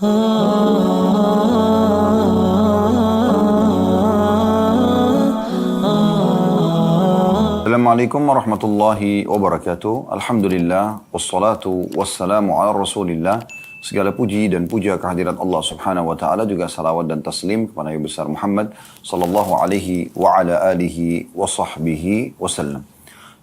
Assalamualaikum warahmatullahi wabarakatuh. Alhamdulillah, wassalatu wassalamu ala rasulillah. Segala puji dan puja kehadirat Allah subhanahu wa ta'ala, juga salawat dan taslim kepada Nabi besar Muhammad sallallahu alaihi wa ala alihi wa sahbihi wasallam.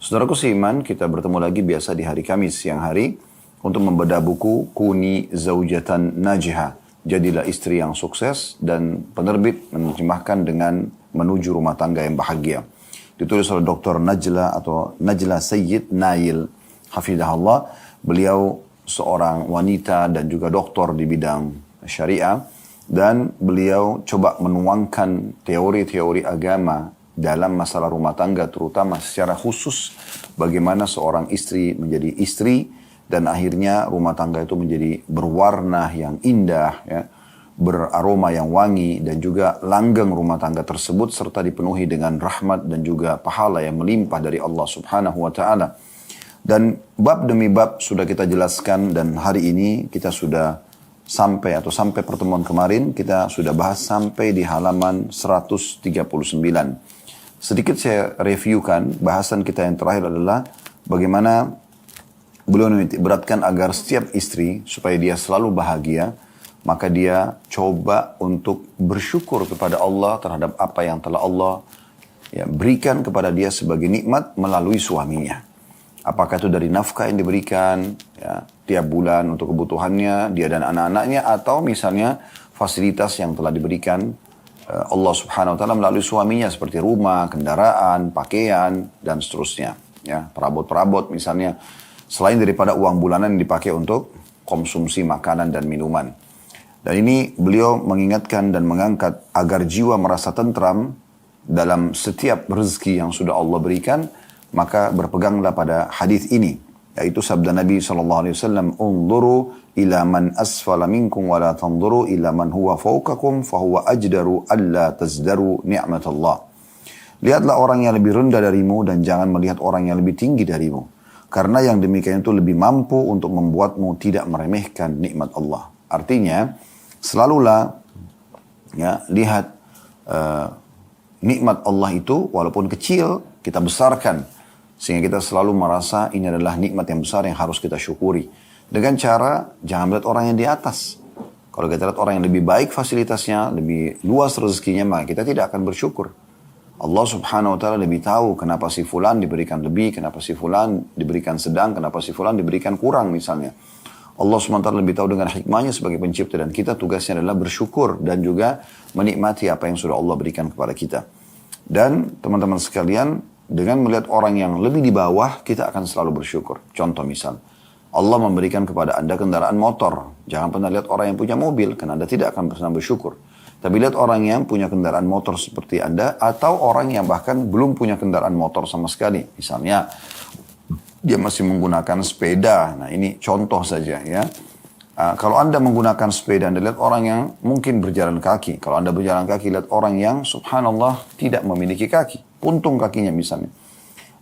Saudaraku seiman, kita bertemu lagi biasa di hari Kamis siang hari untuk membedah buku Kuni Zaujatan Najihah, Jadilah Istri yang Sukses, dan penerbit menerjemahkan dengan Menuju Rumah Tangga yang Bahagia. Ditulis oleh Dr. Najla atau Najla Sayyid Nail Hafidahullah. Beliau seorang wanita dan juga doktor di bidang syariah, dan beliau coba menuangkan teori-teori agama dalam masalah rumah tangga, terutama secara khusus bagaimana seorang istri menjadi istri dan akhirnya rumah tangga itu menjadi berwarna yang indah, ya, beraroma yang wangi, dan juga langgeng rumah tangga tersebut serta dipenuhi dengan rahmat dan juga pahala yang melimpah dari Allah subhanahu wa ta'ala. Dan bab demi bab sudah kita jelaskan, dan hari ini kita sudah sampai pertemuan kemarin kita sudah bahas sampai di halaman 139. Sedikit saya reviewkan bahasan kita yang terakhir adalah bagaimana beliau beratkan agar setiap istri supaya dia selalu bahagia, maka dia coba untuk bersyukur kepada Allah terhadap apa yang telah Allah berikan kepada dia sebagai nikmat melalui suaminya. Apakah itu dari nafkah yang diberikan tiap bulan untuk kebutuhannya, dia dan anak-anaknya, atau misalnya fasilitas yang telah diberikan Allah subhanahu wa ta'ala melalui suaminya seperti rumah, kendaraan, pakaian, dan seterusnya. Ya, perabot-perabot misalnya, selain daripada uang bulanan yang dipakai untuk konsumsi makanan dan minuman. Dan ini beliau mengingatkan dan mengangkat agar jiwa merasa tentram dalam setiap rezeki yang sudah Allah berikan, maka berpeganglah pada hadis ini, yaitu sabda Nabi SAW, "Unzuru ila man asfala minkum wa la tanzuru ila man huwa fawqakum fahuwa ajdaru alla tazdaru ni'matallah." Lihatlah orang yang lebih rendah darimu dan jangan melihat orang yang lebih tinggi darimu, karena yang demikian itu lebih mampu untuk membuatmu tidak meremehkan nikmat Allah. Artinya, selalulah lihat nikmat Allah itu walaupun kecil kita besarkan, sehingga kita selalu merasa ini adalah nikmat yang besar yang harus kita syukuri. Dengan cara jangan melihat orang yang di atas. Kalau kita lihat orang yang lebih baik fasilitasnya, lebih luas rezekinya, maka kita tidak akan bersyukur. Allah subhanahu wa ta'ala lebih tahu kenapa si fulan diberikan lebih, kenapa si fulan diberikan sedang, kenapa si fulan diberikan kurang misalnya. Allah subhanahu wa ta'ala lebih tahu dengan hikmahnya sebagai pencipta, dan kita tugasnya adalah bersyukur dan juga menikmati apa yang sudah Allah berikan kepada kita. Dan teman-teman sekalian, dengan melihat orang yang lebih di bawah, kita akan selalu bersyukur. Contoh misal, Allah memberikan kepada Anda kendaraan motor. Jangan pernah lihat orang yang punya mobil, karena Anda tidak akan pernah bersyukur. Tapi lihat orang yang punya kendaraan motor seperti Anda, atau orang yang bahkan belum punya kendaraan motor sama sekali. Misalnya, dia masih menggunakan sepeda. Nah, ini contoh saja ya. Kalau Anda menggunakan sepeda, Anda lihat orang yang mungkin berjalan kaki. Kalau Anda berjalan kaki, lihat orang yang subhanallah tidak memiliki kaki, puntung kakinya misalnya.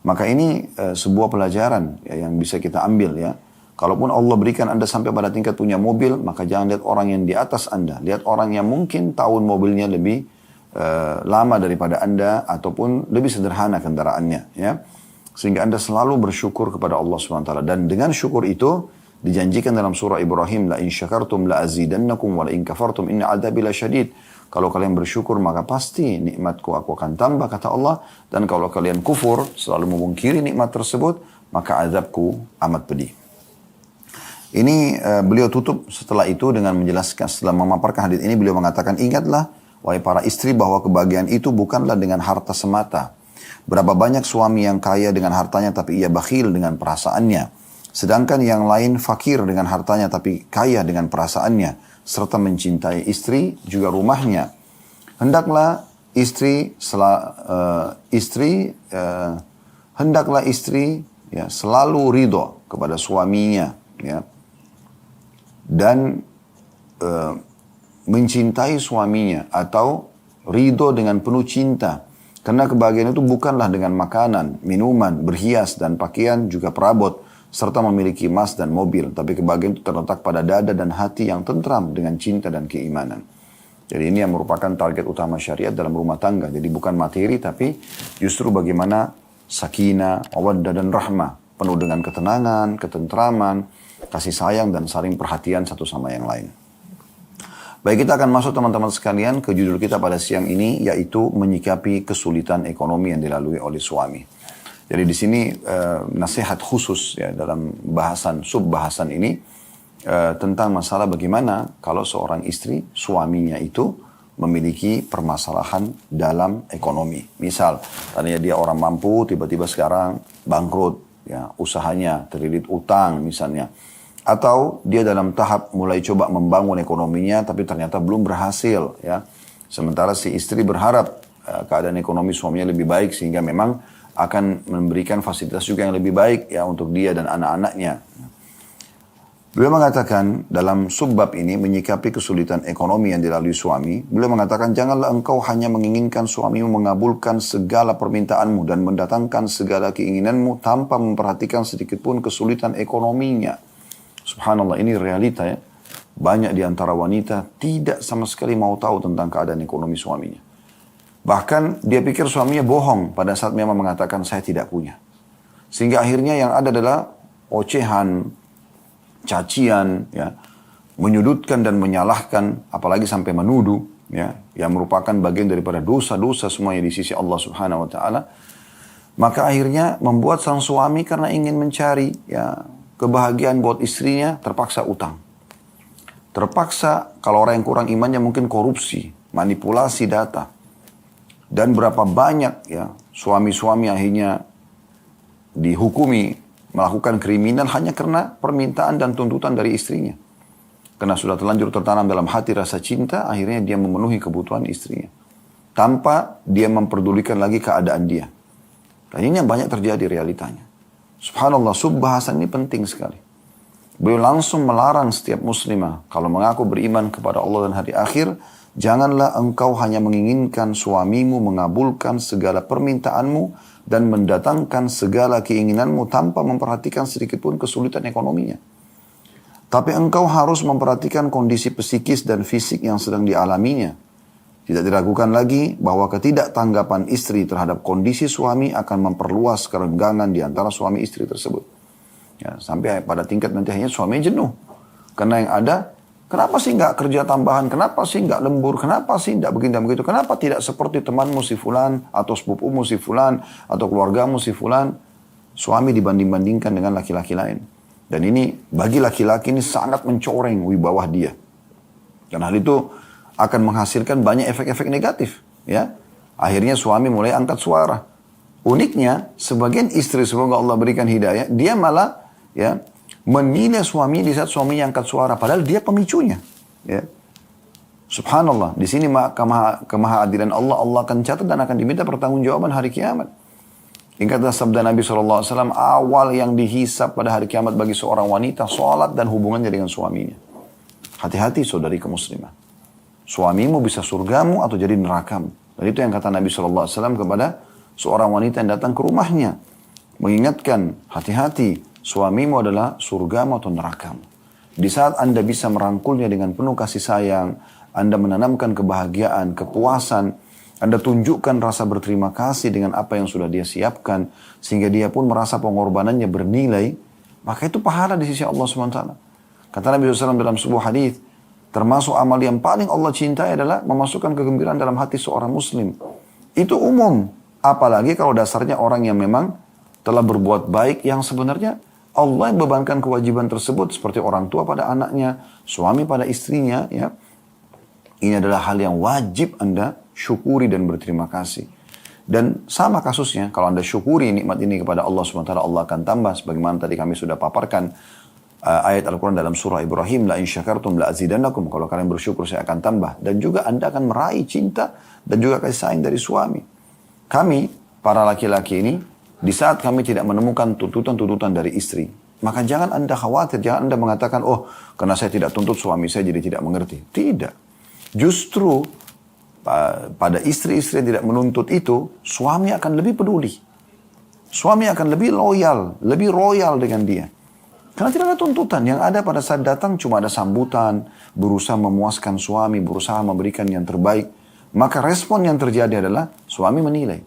Maka ini sebuah pelajaran yang bisa kita ambil ya. Kalaupun Allah berikan Anda sampai pada tingkat punya mobil, maka jangan lihat orang yang di atas Anda. Lihat orang yang mungkin tahun mobilnya lebih lama daripada Anda, ataupun lebih sederhana kendaraannya ya. Sehingga Anda selalu bersyukur kepada Allah SWT. Dan dengan syukur itu dijanjikan dalam surah Ibrahim, la in syakartum la azidannakum wa la in kafartum inna adzabi lasyadid. Kalau kalian bersyukur maka pasti nikmatku aku akan tambah, kata Allah. Dan kalau kalian kufur, selalu memungkiri nikmat tersebut, maka azabku amat pedih. Ini beliau tutup setelah itu dengan menjelaskan, setelah memaparkan hadis ini, beliau mengatakan, ingatlah wahai para istri bahwa kebahagiaan itu bukanlah dengan harta semata. Berapa banyak suami yang kaya dengan hartanya tapi ia bakhil dengan perasaannya. Sedangkan yang lain fakir dengan hartanya tapi kaya dengan perasaannya, serta mencintai istri juga rumahnya. Hendaklah istri selalu ridho kepada suaminya ya, dan mencintai suaminya, atau ridho dengan penuh cinta. Karena kebahagiaan itu bukanlah dengan makanan, minuman, berhias, dan pakaian juga perabot. serta memiliki emas dan mobil. Tapi kebahagiaan itu terletak pada dada dan hati yang tentram dengan cinta dan keimanan. Jadi ini yang merupakan target utama syariat dalam rumah tangga. Jadi bukan materi, tapi justru bagaimana sakinah, mawaddah dan rahmah. Penuh dengan ketenangan, ketentraman, kasih sayang dan saling perhatian satu sama yang lain. Baik, kita akan masuk teman-teman sekalian ke judul kita pada siang ini, yaitu menyikapi kesulitan ekonomi yang dilalui oleh suami. Jadi di sini nasihat khusus ya dalam sub-bahasan ini tentang masalah bagaimana kalau seorang istri, suaminya itu memiliki permasalahan dalam ekonomi. Misal, tadinya dia orang mampu, tiba-tiba sekarang bangkrut, ya usahanya terlilit utang misalnya. Atau dia dalam tahap mulai coba membangun ekonominya tapi ternyata belum berhasil ya. Sementara si istri berharap keadaan ekonomi suaminya lebih baik sehingga memang akan memberikan fasilitas juga yang lebih baik ya untuk dia dan anak-anaknya. Beliau mengatakan dalam subbab ini menyikapi kesulitan ekonomi yang dilalui suami. Beliau mengatakan janganlah engkau hanya menginginkan suamimu mengabulkan segala permintaanmu dan mendatangkan segala keinginanmu tanpa memperhatikan sedikitpun kesulitan ekonominya. Subhanallah, ini realita ya. Banyak di antara wanita tidak sama sekali mau tahu tentang keadaan ekonomi suaminya. Bahkan dia pikir suaminya bohong pada saat memang mengatakan saya tidak punya. Sehingga akhirnya yang ada adalah ocehan, cacian, ya, menyudutkan dan menyalahkan, apalagi sampai menuduh, ya, yang merupakan bagian daripada dosa-dosa semuanya di sisi Allah Subhanahu Wa Taala. Maka akhirnya membuat sang suami karena ingin mencari, ya, kebahagiaan buat istrinya terpaksa utang. Terpaksa kalau orang yang kurang imannya mungkin korupsi, manipulasi data. Dan berapa banyak ya suami-suami akhirnya dihukumi melakukan kriminal hanya karena permintaan dan tuntutan dari istrinya. Karena sudah terlanjur tertanam dalam hati rasa cinta, akhirnya dia memenuhi kebutuhan istrinya. Tanpa dia memperdulikan lagi keadaan dia. Dan ini yang banyak terjadi realitanya. Subhanallah, sub-bahasan ini penting sekali. Beliau langsung melarang setiap muslimah, kalau mengaku beriman kepada Allah dan hari akhir, janganlah engkau hanya menginginkan suamimu mengabulkan segala permintaanmu dan mendatangkan segala keinginanmu tanpa memperhatikan sedikitpun kesulitan ekonominya. Tapi engkau harus memperhatikan kondisi psikis dan fisik yang sedang dialaminya. Tidak diragukan lagi bahwa ketidaktanggapan istri terhadap kondisi suami akan memperluas kerenggangan di antara suami istri tersebut. Ya, sampai pada tingkat nanti hanya suami jenuh. Karena yang ada, kenapa sih nggak kerja tambahan? Kenapa sih nggak lembur? Kenapa sih nggak begini dan begitu? Kenapa tidak seperti temanmu si fulan, atau sepupumu si fulan, atau keluargamu si fulan? Suami dibanding-bandingkan dengan laki-laki lain. Dan ini bagi laki-laki ini sangat mencoreng wibawa dia. Dan hal itu akan menghasilkan banyak efek-efek negatif. Ya, akhirnya suami mulai angkat suara. Uniknya, sebagian istri semoga Allah berikan hidayah, dia malah ya menilai suami di saat suaminya angkat suara, padahal dia pemicunya. Ya. Subhanallah, di sini kemahaadilan Allah, Allah akan catat dan akan diminta pertanggungjawaban hari kiamat. Ingatlah sabda Nabi SAW, awal yang dihisap pada hari kiamat bagi seorang wanita, sholat dan hubungannya dengan suaminya. Hati-hati saudari muslimah. Suamimu bisa surgamu atau jadi nerakamu. Dan itu yang kata Nabi SAW kepada seorang wanita yang datang ke rumahnya. Mengingatkan, hati-hati, suamimu adalah surgamu atau nerakamu. Di saat Anda bisa merangkulnya dengan penuh kasih sayang, Anda menanamkan kebahagiaan, kepuasan, Anda tunjukkan rasa berterima kasih dengan apa yang sudah dia siapkan, sehingga dia pun merasa pengorbanannya bernilai, maka itu pahala di sisi Allah SWT. Kata Nabi SAW dalam sebuah hadis, termasuk amal yang paling Allah cintai adalah memasukkan kegembiraan dalam hati seorang muslim. Itu umum. Apalagi kalau dasarnya orang yang memang telah berbuat baik yang sebenarnya Allah yang bebankan kewajiban tersebut seperti orang tua pada anaknya, suami pada istrinya. Ya. Ini adalah hal yang wajib Anda syukuri dan berterima kasih. Dan sama kasusnya, kalau Anda syukuri nikmat ini kepada Allah SWT, Allah akan tambah. Sebagaimana tadi kami sudah paparkan ayat Al-Quran dalam surah Ibrahim, la in syakartum la azidannakum, kalau kalian bersyukur saya akan tambah. Dan juga Anda akan meraih cinta dan juga kasih sayang dari suami. Kami, para laki-laki ini, di saat kami tidak menemukan tuntutan-tuntutan dari istri, maka jangan Anda khawatir, jangan Anda mengatakan, oh karena saya tidak tuntut suami saya jadi tidak mengerti. Tidak. Justru pada istri-istri yang tidak menuntut itu, suami akan lebih peduli. Suami akan lebih loyal, lebih royal dengan dia. Karena tidak ada tuntutan. Yang ada pada saat datang cuma ada sambutan, berusaha memuaskan suami, berusaha memberikan yang terbaik. Maka respon yang terjadi adalah suami menilai.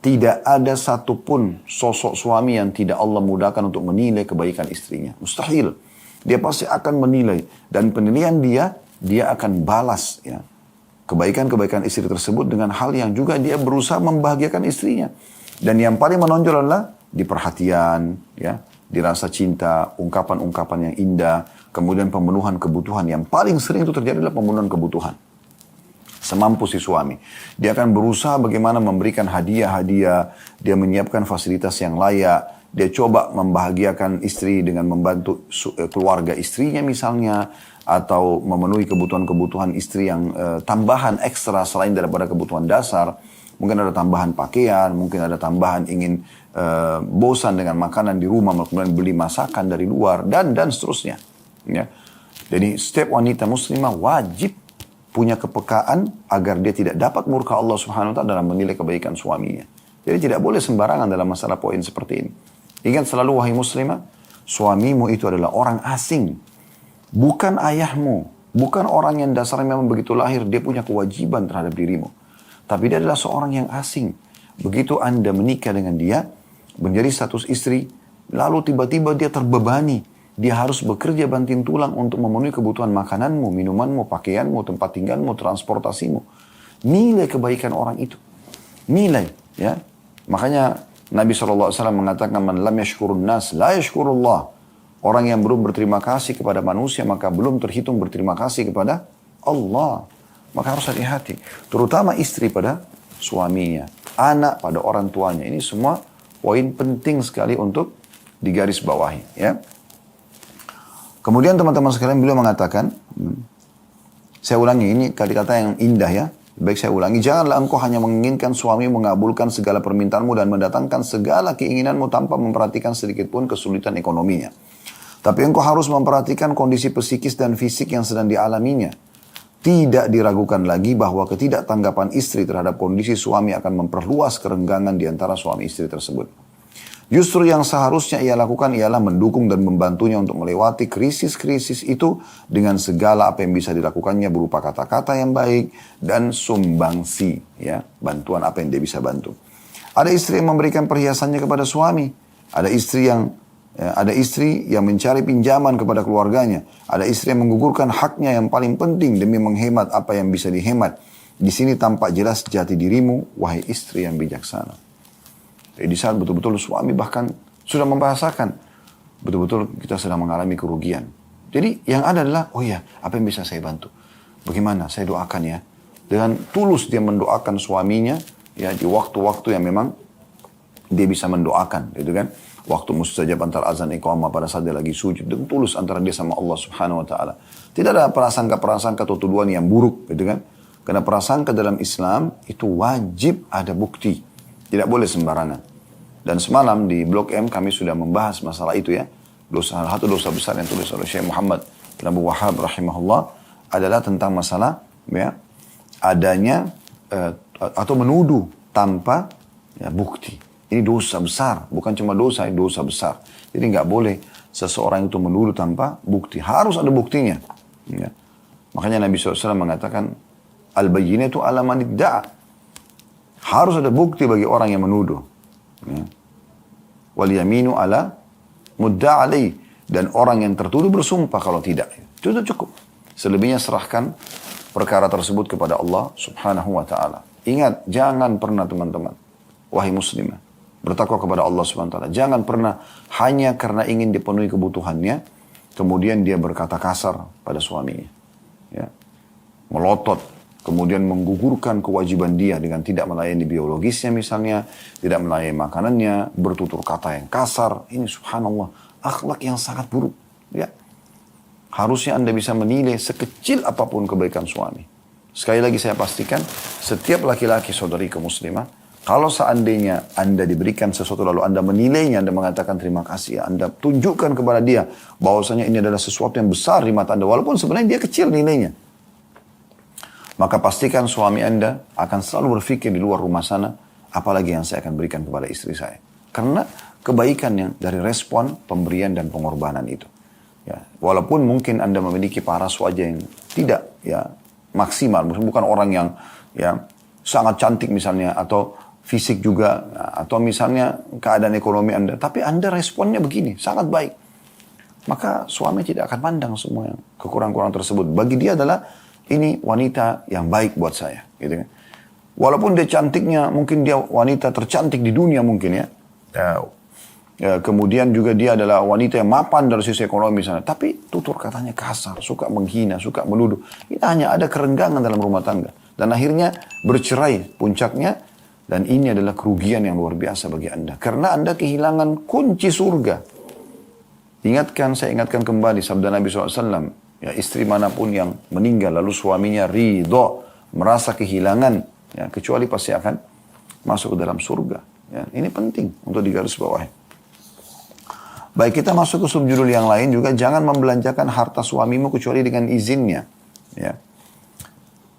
Tidak ada satupun sosok suami yang tidak Allah mudahkan untuk menilai kebaikan istrinya. Mustahil. Dia pasti akan menilai. Dan penilaian dia akan balas ya kebaikan-kebaikan istri tersebut dengan hal yang juga dia berusaha membahagiakan istrinya. Dan yang paling menonjol adalah di perhatian, ya, di rasa cinta, ungkapan-ungkapan yang indah, kemudian pemenuhan kebutuhan. Yang paling sering itu terjadi adalah pemenuhan kebutuhan. Semampu si suami. Dia akan berusaha bagaimana memberikan hadiah-hadiah, dia menyiapkan fasilitas yang layak, dia coba membahagiakan istri dengan membantu keluarga istrinya misalnya, atau memenuhi kebutuhan-kebutuhan istri yang tambahan ekstra selain daripada kebutuhan dasar. Mungkin ada tambahan pakaian, mungkin ada tambahan ingin bosan dengan makanan di rumah, kemudian beli masakan dari luar, dan seterusnya. Ya. Jadi setiap wanita muslimah wajib punya kepekaan agar dia tidak dapat murka Allah Subhanahu wa taala dalam menilai kebaikan suaminya. Jadi tidak boleh sembarangan dalam masalah poin seperti ini. Ingat selalu wahai muslimah, suamimu itu adalah orang asing. Bukan ayahmu, bukan orang yang dasarnya memang begitu lahir, dia punya kewajiban terhadap dirimu. Tapi dia adalah seorang yang asing. Begitu Anda menikah dengan dia, menjadi status istri, lalu tiba-tiba dia terbebani. Dia harus bekerja banting tulang untuk memenuhi kebutuhan makananmu, minumanmu, pakaianmu, tempat tinggalmu, transportasimu. Nilai kebaikan orang itu. Nilai, ya. Makanya Nabi SAW mengatakan, man lam yashkurun nas, la yashkurullah. Orang yang belum berterima kasih kepada manusia, maka belum terhitung berterima kasih kepada Allah. Maka harus hati-hati. Terutama istri pada suaminya. Anak pada orang tuanya. Ini semua poin penting sekali untuk digarisbawahi. Ya. Kemudian teman-teman sekalian beliau mengatakan, saya ulangi ini kata-kata yang indah ya. Baik saya ulangi, janganlah engkau hanya menginginkan suami mengabulkan segala permintaanmu dan mendatangkan segala keinginanmu tanpa memperhatikan sedikit pun kesulitan ekonominya. Tapi engkau harus memperhatikan kondisi psikis dan fisik yang sedang dialaminya. Tidak diragukan lagi bahwa ketidaktanggapan istri terhadap kondisi suami akan memperluas kerenggangan di antara suami istri tersebut. Justru yang seharusnya ia lakukan ialah mendukung dan membantunya untuk melewati krisis-krisis itu dengan segala apa yang bisa dilakukannya berupa kata-kata yang baik dan sumbangsi, ya, bantuan apa yang dia bisa bantu. Ada istri yang memberikan perhiasannya kepada suami, ada istri yang mencari pinjaman kepada keluarganya, ada istri yang menggugurkan haknya yang paling penting demi menghemat apa yang bisa dihemat. Di sini tampak jelas jati dirimu, wahai istri yang bijaksana. Di saat betul-betul suami bahkan sudah membahasakan, betul-betul kita sedang mengalami kerugian. Jadi yang ada adalah, oh ya, apa yang bisa saya bantu? Bagaimana? Saya doakan ya. Dengan tulus dia mendoakan suaminya, ya di waktu-waktu yang memang dia bisa mendoakan, gitu kan? Waktu mustajab antara azan iqamah pada saat dia lagi sujud, dan tulus antara dia sama Allah Subhanahu Wa Taala. Tidak ada prasangka-prasangka atau tuduhan yang buruk, gitu kan? Karena prasangka dalam Islam itu wajib ada bukti. Tidak boleh sembarangan. Dan semalam di Blok M kami sudah membahas masalah itu ya. Salah satu dosa besar yang tulis oleh Syekh Muhammad bin Abdul Wahhab rahimahullah adalah tentang masalah ya, adanya atau menuduh tanpa ya, bukti. Ini dosa besar, bukan cuma dosa, ini dosa besar. Jadi nggak boleh seseorang itu menuduh tanpa bukti. Harus ada buktinya. Ya. Makanya Nabi SAW mengatakan, al-bayyinatu ala man idda'a. Harus ada bukti bagi orang yang menuduh. Ya. Wal yaminu ala mudda' alaih. Dan orang yang tertuduh bersumpah kalau tidak. Itu cukup. Selebihnya serahkan perkara tersebut kepada Allah Subhanahu wa ta'ala. Ingat, jangan pernah teman-teman, wahai muslimah, bertakwa kepada Allah Subhanahu wa ta'ala. Jangan pernah hanya karena ingin dipenuhi kebutuhannya, kemudian dia berkata kasar pada suaminya. Ya. Melotot, kemudian menggugurkan kewajiban dia dengan tidak melayani biologisnya misalnya, tidak melayani makanannya, bertutur kata yang kasar. Ini subhanallah, akhlak yang sangat buruk. Ya. Harusnya Anda bisa menilai sekecil apapun kebaikan suami. Sekali lagi saya pastikan, setiap laki-laki saudariku muslimah, kalau seandainya Anda diberikan sesuatu lalu Anda menilainya, Anda mengatakan terima kasih, Anda tunjukkan kepada dia bahwasanya ini adalah sesuatu yang besar di mata Anda, walaupun sebenarnya dia kecil nilainya. Maka pastikan suami Anda akan selalu berpikir di luar rumah sana, apalagi yang saya akan berikan kepada istri saya. Karena kebaikannya dari respon pemberian dan pengorbanan itu. Ya, walaupun mungkin Anda memiliki paras wajah yang tidak ya maksimal, bukan orang yang ya sangat cantik misalnya, atau fisik juga, atau misalnya keadaan ekonomi Anda, tapi Anda responnya begini, sangat baik. Maka suami tidak akan pandang semua kekurangan-kekurangan tersebut. Bagi dia adalah ini wanita yang baik buat saya, gitu kan. Walaupun dia cantiknya, mungkin dia wanita tercantik di dunia mungkin ya. Kemudian juga dia adalah wanita yang mapan dari sisi ekonomi misalnya. Tapi tutur katanya kasar, suka menghina, suka menuduh. Ini hanya ada kerenggangan dalam rumah tangga. Dan akhirnya bercerai puncaknya. Dan ini adalah kerugian yang luar biasa bagi Anda. Karena Anda kehilangan kunci surga. Saya ingatkan kembali sabda Nabi SAW. Ya, istri manapun yang meninggal lalu suaminya ridho, merasa kehilangan, ya, kecuali pasti akan masuk ke dalam surga. Ya, ini penting untuk digarisbawahi. Baik, kita masuk ke subjudul yang lain juga, jangan membelanjakan harta suamimu kecuali dengan izinnya. Ya.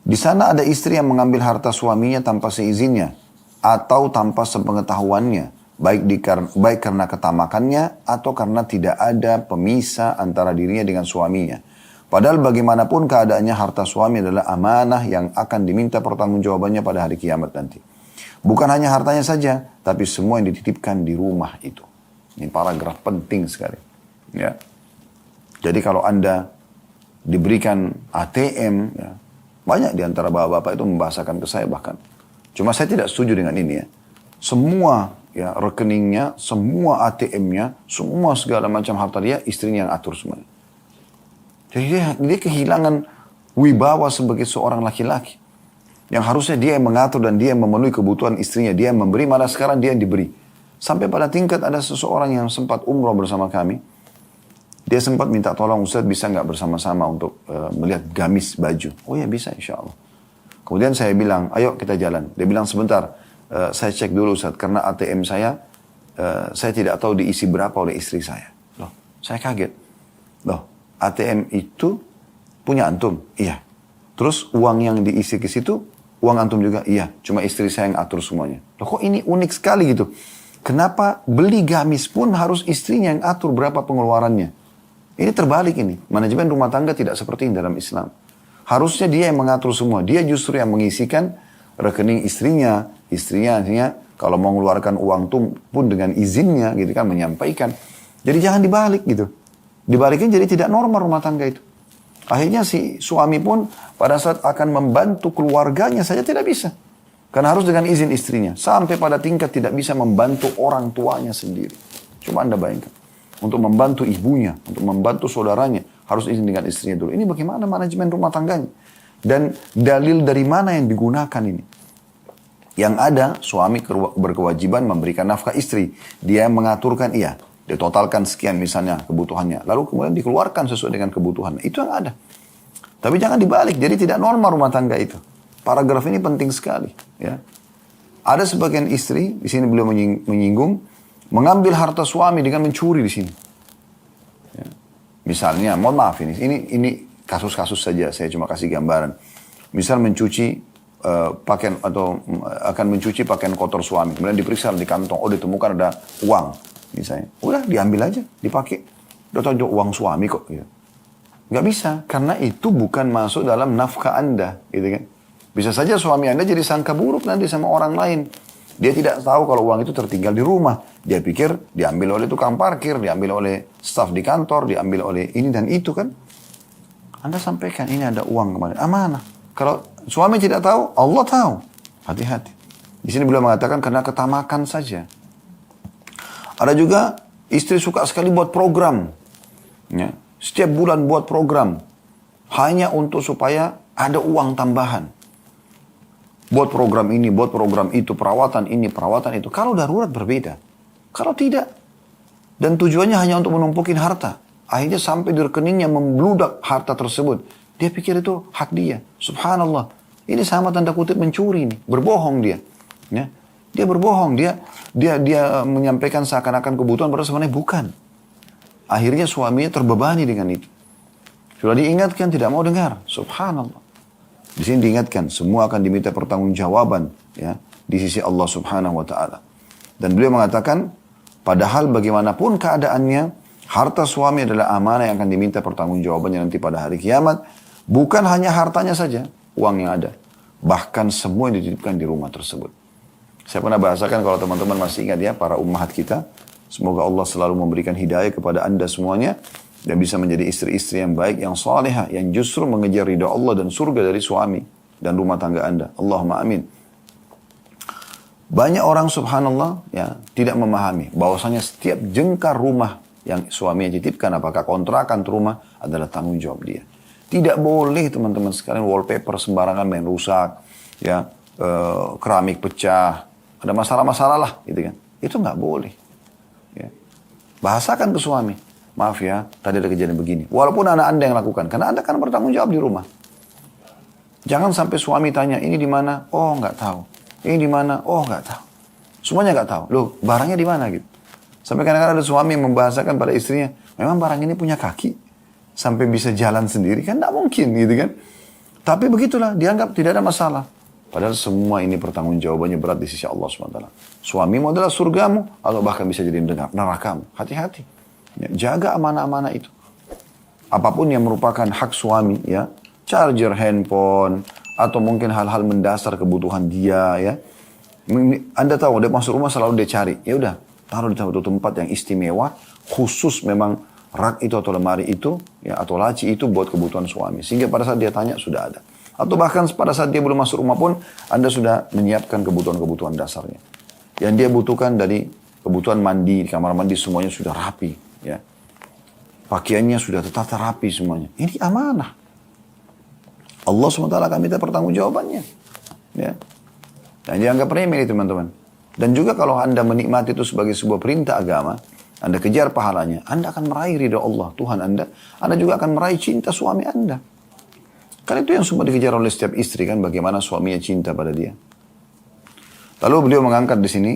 Di sana ada istri yang mengambil harta suaminya tanpa seizinnya atau tanpa sepengetahuannya, baik karena ketamakannya atau karena tidak ada pemisah antara dirinya dengan suaminya. Padahal bagaimanapun keadaannya, harta suami adalah amanah yang akan diminta pertanggungjawabannya pada hari kiamat nanti. Bukan hanya hartanya saja, tapi semua yang dititipkan di rumah itu. Ini paragraf penting sekali. Ya. Jadi kalau Anda diberikan ATM, ya, banyak di antara bapak-bapak itu membahasakan ke saya bahkan. Cuma saya tidak setuju dengan ini ya. Semua ya rekeningnya, semua ATM-nya, semua segala macam harta dia, istrinya yang atur semuanya. Jadi dia kehilangan wibawa sebagai seorang laki-laki. Yang harusnya dia yang mengatur dan dia yang memenuhi kebutuhan istrinya. Dia yang memberi, malah sekarang dia yang diberi. Sampai pada tingkat ada seseorang yang sempat umroh bersama kami. Dia sempat minta tolong, Ustaz bisa nggak bersama-sama untuk melihat gamis baju. Oh ya bisa, insya Allah. Kemudian saya bilang, ayo kita jalan. Dia bilang sebentar, saya cek dulu Ustaz. Karena ATM saya tidak tahu diisi berapa oleh istri saya. Loh, saya kaget. Loh, ATM itu punya antum? Iya. Terus uang yang diisi ke situ, uang antum juga? Iya. Cuma istri saya yang atur semuanya. Loh kok ini unik sekali gitu. Kenapa beli gamis pun harus istrinya yang atur berapa pengeluarannya? Ini terbalik ini. Manajemen rumah tangga tidak seperti ini dalam Islam. Harusnya dia yang mengatur semua. Dia justru yang mengisikan rekening istrinya. Istrinya kalau mau mengeluarkan uang pun dengan izinnya gitu kan, menyampaikan. Jadi jangan dibalik gitu. Dibalikin jadi tidak normal rumah tangga itu. Akhirnya si suami pun pada saat akan membantu keluarganya saja tidak bisa. Karena harus dengan izin istrinya. Sampai pada tingkat tidak bisa membantu orang tuanya sendiri. Coba Anda bayangkan. Untuk membantu ibunya, untuk membantu saudaranya, harus izin dengan istrinya dulu. Ini bagaimana manajemen rumah tangganya? Dan dalil dari mana yang digunakan ini? Yang ada, suami berkewajiban memberikan nafkah istri. Dia yang mengaturkan, iya. Dia totalkan sekian misalnya kebutuhannya. Lalu kemudian dikeluarkan sesuai dengan kebutuhan. Itu yang ada. Tapi jangan dibalik. Jadi tidak normal rumah tangga itu. Paragraf ini penting sekali. Ya. Ada sebagian istri, di sini beliau menyinggung, mengambil harta suami dengan mencuri di sini. Ya. Misalnya, mohon maaf ini kasus-kasus saja, saya cuma kasih gambaran. Misal mencuci pakaian atau akan mencuci pakaian kotor suami, kemudian diperiksa di kantong, oh ditemukan ada uang, misalnya, udah diambil aja, dipakai, udah tahu uang suami kok. Gitu. Nggak bisa, karena itu bukan masuk dalam nafkah Anda, gitu kan? Bisa saja suami Anda jadi sangka buruk nanti sama orang lain. Dia tidak tahu kalau uang itu tertinggal di rumah. Dia pikir diambil oleh tukang parkir, diambil oleh staf di kantor, diambil oleh ini dan itu kan. Anda sampaikan ini ada uang kemarin. Amanah. Kalau suami tidak tahu, Allah tahu. Hati-hati. Di sini beliau mengatakan karena ketamakan saja. Ada juga istri suka sekali buat program. Ya. Setiap bulan buat program. Hanya untuk supaya ada uang tambahan. Buat program ini, buat program itu, perawatan ini, perawatan itu. Kalau darurat berbeda. Kalau tidak. Dan tujuannya hanya untuk menumpukin harta. Akhirnya sampai di rekeningnya membludak harta tersebut. Dia pikir itu hak dia. Subhanallah. Ini sama tanda kutip mencuri nih. Berbohong dia. Ya. Dia berbohong. Dia menyampaikan seakan-akan kebutuhan, padahal sebenarnya bukan. Akhirnya suaminya terbebani dengan itu. Sudah diingatkan, tidak mau dengar. Subhanallah. Di sini diingatkan, semua akan diminta pertanggungjawaban ya, di sisi Allah Subhanahu wa Ta'ala. Dan beliau mengatakan, Padahal bagaimanapun keadaannya, harta suami adalah amanah yang akan diminta pertanggungjawabannya nanti pada hari kiamat. Bukan hanya hartanya saja, uang yang ada. Bahkan semua yang dititipkan di rumah tersebut. Saya pernah bahasakan kalau teman-teman masih ingat ya, para ummahat kita. Semoga Allah selalu memberikan hidayah kepada anda semuanya. Dan bisa menjadi istri-istri yang baik, yang salihah, yang justru mengejar ridha Allah dan surga dari suami dan rumah tangga anda. Allahumma amin. Banyak orang subhanallah ya tidak memahami bahwasanya setiap jengkar rumah yang suaminya titipkan, apakah kontrakan atau rumah, adalah tanggung jawab dia. Tidak boleh teman-teman sekalian wallpaper sembarangan main rusak, ya keramik pecah, ada masalah-masalah lah, gitu kan? Itu nggak boleh. Ya. Bahasakan ke suami, maaf ya, tadi ada kejadian begini. Walaupun anak anda yang lakukan, karena anda kan bertanggung jawab di rumah. Jangan sampai suami tanya, ini di mana? Oh nggak tahu. Ini di mana? Oh nggak tahu. Semuanya nggak tahu. Loh, barangnya di mana gitu? Sampai kadang-kadang ada suami yang membahasakan pada istrinya, memang barang ini punya kaki sampai bisa jalan sendiri, kan nggak mungkin gitu kan? Tapi begitulah, dianggap tidak ada masalah. Padahal semua ini pertanggungjawabannya berat di sisi Allah SWT. Suamimu adalah surgamu, atau bahkan bisa jadi nerakamu. Hati-hati. Ya, jaga amanah-amanah itu. Apapun yang merupakan hak suami, ya, charger handphone, atau mungkin hal-hal mendasar kebutuhan dia, ya. Anda tahu, dia masuk rumah selalu dia cari. Ya udah, taruh di satu tempat yang istimewa, khusus memang rak itu atau lemari itu, ya, atau laci itu buat kebutuhan suami. Sehingga pada saat dia tanya, sudah ada. Atau bahkan pada saat dia belum masuk rumah pun, Anda sudah menyiapkan kebutuhan-kebutuhan dasarnya. Yang dia butuhkan dari kebutuhan mandi, di kamar mandi semuanya sudah rapi. Ya. Pakaiannya sudah tertata rapi semuanya. Ini amanah. Allah SWT akan minta pertanggungjawabannya. Ya. Dan dianggap remeh teman-teman. Dan juga kalau Anda menikmati itu sebagai sebuah perintah agama, Anda kejar pahalanya, Anda akan meraih ridha Allah, Tuhan Anda juga akan meraih cinta suami Anda. Kan itu yang semua dikejar oleh setiap istri kan, bagaimana suaminya cinta pada dia. Lalu beliau mengangkat di sini,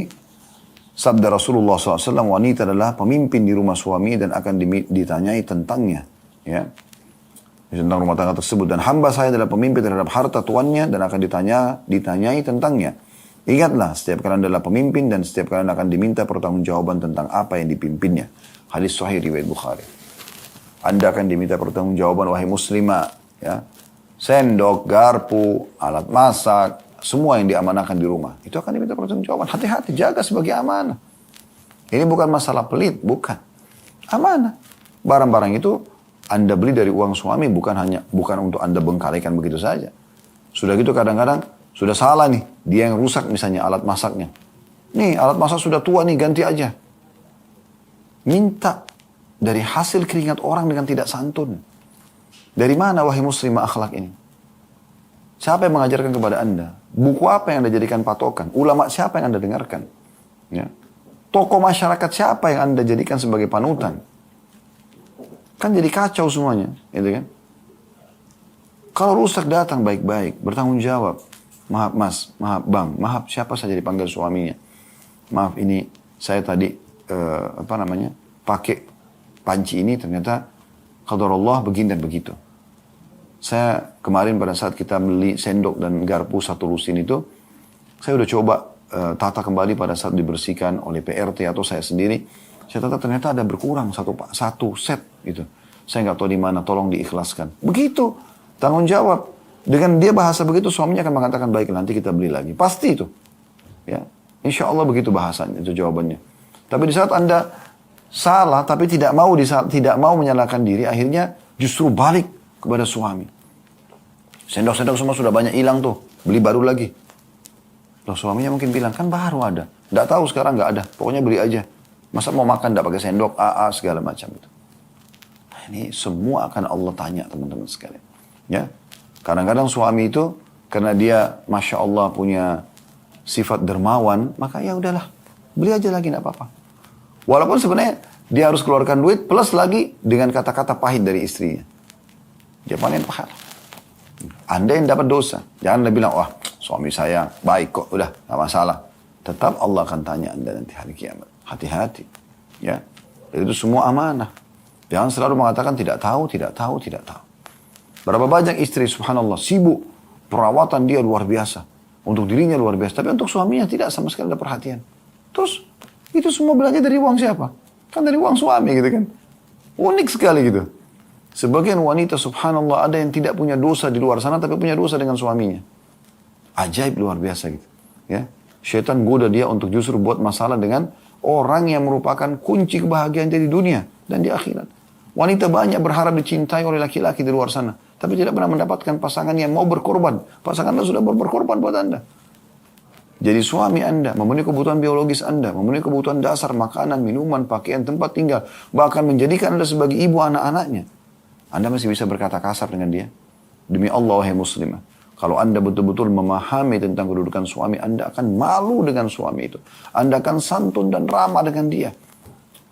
sabda Rasulullah SAW, wanita adalah pemimpin di rumah suami dan akan ditanyai tentangnya. Ya. Tentang rumah tangga tersebut. Dan hamba saya adalah pemimpin terhadap harta tuannya dan akan ditanyai tentangnya. Ingatlah, setiap kalian adalah pemimpin dan setiap kalian akan diminta pertanggungjawaban tentang apa yang dipimpinnya. Hadis sahih riwayat Bukhari. Anda akan diminta pertanggungjawaban, wahai muslimah. Ya. Sendok, garpu, alat masak, semua yang diamanahkan di rumah. Itu akan diminta pertanggungjawaban. Hati-hati, jaga sebagai amanah. Ini bukan masalah pelit, bukan. Amanah. Barang-barang itu Anda beli dari uang suami, bukan untuk Anda bengkalikan begitu saja. Sudah gitu kadang-kadang, sudah salah nih, dia yang rusak misalnya alat masaknya. Nih, alat masak sudah tua nih, ganti aja. Minta dari hasil keringat orang dengan tidak santun. Dari mana wahai muslimah akhlak ini? Siapa yang mengajarkan kepada Anda? Buku apa yang Anda jadikan patokan? Ulama siapa yang Anda dengarkan? Ya. Tokoh masyarakat siapa yang Anda jadikan sebagai panutan? Kan jadi kacau semuanya, gitu kan? Kalau rusak datang baik-baik, bertanggung jawab. Maaf mas, maaf bang, maaf siapa saja dipanggil suaminya. Maaf ini saya tadi pakai panci ini ternyata qadarullah begini dan begitu. Saya kemarin pada saat kita beli sendok dan garpu satu lusin itu, saya udah coba tata kembali pada saat dibersihkan oleh PRT atau saya sendiri. Saya tata ternyata ada berkurang satu set gitu. Saya nggak tahu di mana, tolong diikhlaskan. Begitu tanggung jawab. Dengan dia bahasa begitu, suaminya akan mengatakan baik nanti kita beli lagi. Pasti itu. Ya, insya Allah begitu bahasanya, itu jawabannya. Tapi di saat Anda salah, tapi tidak mau menyalahkan diri, akhirnya justru balik kepada suami. Sendok-sendok semua sudah banyak hilang tuh, beli baru lagi. Loh suaminya mungkin bilang, kan baru ada. Nggak tahu sekarang nggak ada, pokoknya beli aja. Masa mau makan nggak pakai sendok, segala macam itu. Nah, ini semua akan Allah tanya teman-teman sekalian. Ya, kadang-kadang suami itu karena dia masya Allah punya sifat dermawan, maka ya udahlah, beli aja lagi nggak apa-apa. Walaupun sebenarnya dia harus keluarkan duit plus lagi dengan kata-kata pahit dari istrinya. Dia panen pahala. Anda yang dapat dosa. Jangan Anda bilang, wah suami saya baik kok, udah gak masalah. Tetap Allah akan tanya Anda nanti hari kiamat. Hati-hati. Ya. Dan itu semua amanah. Jangan selalu mengatakan tidak tahu, tidak tahu, tidak tahu. Berapa banyak istri subhanallah sibuk. Perawatan dia luar biasa. Untuk dirinya luar biasa. Tapi untuk suaminya tidak sama sekali ada perhatian. Terus Itu semua belanja dari uang siapa? Kan dari uang suami gitu kan. Unik sekali gitu. Sebagian wanita subhanallah ada yang tidak punya dosa di luar sana tapi punya dosa dengan suaminya. Ajaib luar biasa gitu. Ya. Syaitan goda dia untuk justru buat masalah dengan orang yang merupakan kunci kebahagiaan dia di dunia dan di akhirat. Wanita banyak berharap dicintai oleh laki-laki di luar sana. Tapi tidak pernah mendapatkan pasangan yang mau berkorban. Pasangan Anda sudah berkorban buat Anda. Jadi suami Anda memenuhi kebutuhan biologis Anda, memenuhi kebutuhan dasar makanan, minuman, pakaian, tempat tinggal, bahkan menjadikan Anda sebagai ibu anak-anaknya. Anda masih bisa berkata kasar dengan dia? Demi Allah, wahai muslimah. Kalau Anda betul-betul memahami tentang kedudukan suami, Anda akan malu dengan suami itu. Anda akan santun dan ramah dengan dia.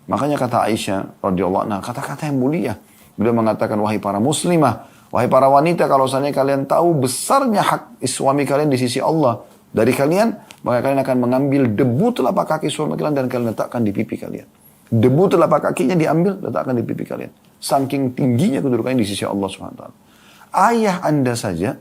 Makanya kata Aisyah radhiyallahu anha, kata-kata yang mulia. Beliau mengatakan, wahai para muslimah, wahai para wanita, kalau seandainya kalian tahu besarnya hak suami kalian di sisi Allah dari kalian, maka kalian akan mengambil debu telapak kaki suami kalian dan kalian letakkan di pipi kalian. Debu telapak kakinya diambil, letakkan di pipi kalian. Saking tingginya kedudukannya di sisi Allah SWT. Ayah Anda saja,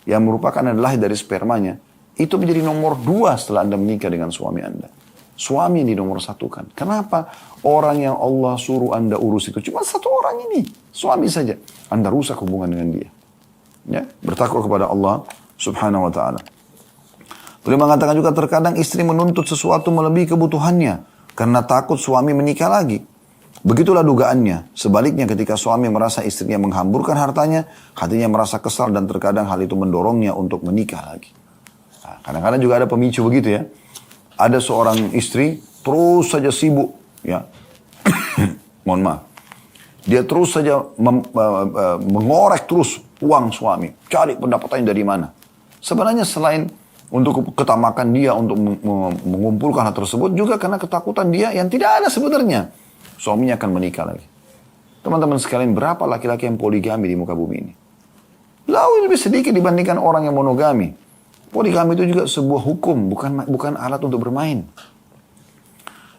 yang merupakan adalah dari spermanya, itu menjadi nomor 2 setelah Anda menikah dengan suami Anda. Suami yang di nomor 1 kan. Kenapa orang yang Allah suruh Anda urus itu cuma 1 orang ini? Suami saja. Anda rusak hubungan dengan dia. Ya, bertakwa kepada Allah subhanahu wa ta'ala. Beliau mengatakan juga terkadang istri menuntut sesuatu melebihi kebutuhannya karena takut suami menikah lagi. Begitulah dugaannya. Sebaliknya ketika suami merasa istrinya menghamburkan hartanya, hatinya merasa kesal dan terkadang hal itu mendorongnya untuk menikah lagi. Nah, kadang-kadang juga ada pemicu begitu ya. Ada seorang istri terus saja sibuk, ya. Mohon maaf. Dia terus saja mengorek terus uang suami, cari pendapatannya dari mana. Sebenarnya selain untuk ketamakan dia untuk mengumpulkan hal tersebut, juga karena ketakutan dia yang tidak ada sebenarnya. Suaminya akan menikah lagi. Teman-teman sekalian, berapa laki-laki yang poligami di muka bumi ini? Jauh lebih sedikit dibandingkan orang yang monogami. Poligami itu juga sebuah hukum, bukan alat untuk bermain.